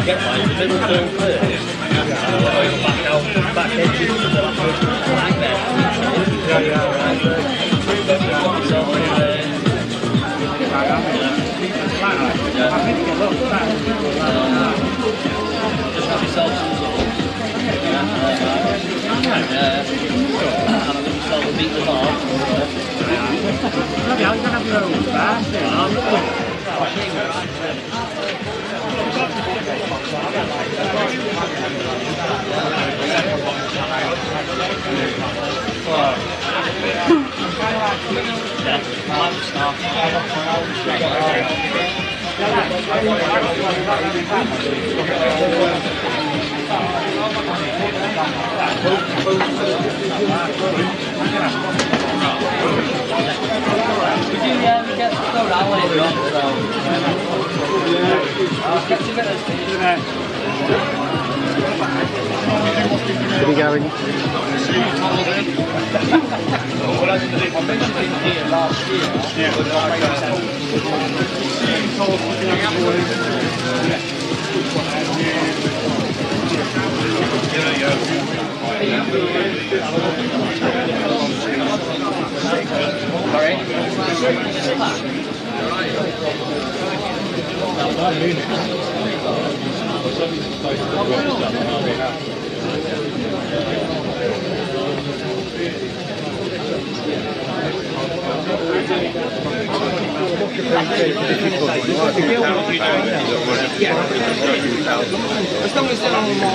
get like the middle turn first, and back out, back edges to the flag there. Just have yourself some sort of and I'm going to sell the beat the heart. Maybe I'm going to have your own back. We get to throw that later on, Are we going? Well, I mentioned it here last year.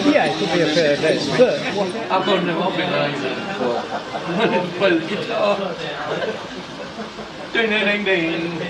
Yeah, it could be a fair bit, but I've got no organiser play the guitar. Ding ding ding ding.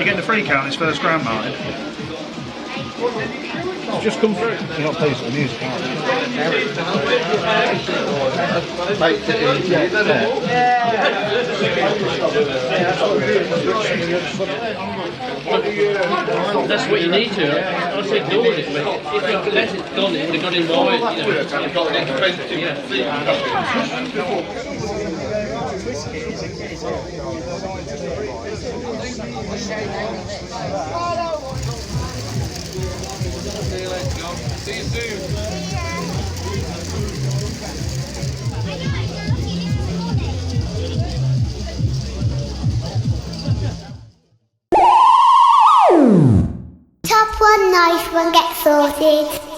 You get the free count, it's first grand, Martin. it's just come through. You're not pleased with the music, are you? That's what you need to. I say do it, but if you let it gone, it would have gone in more. See you soon. Top one, nice one, get sorted.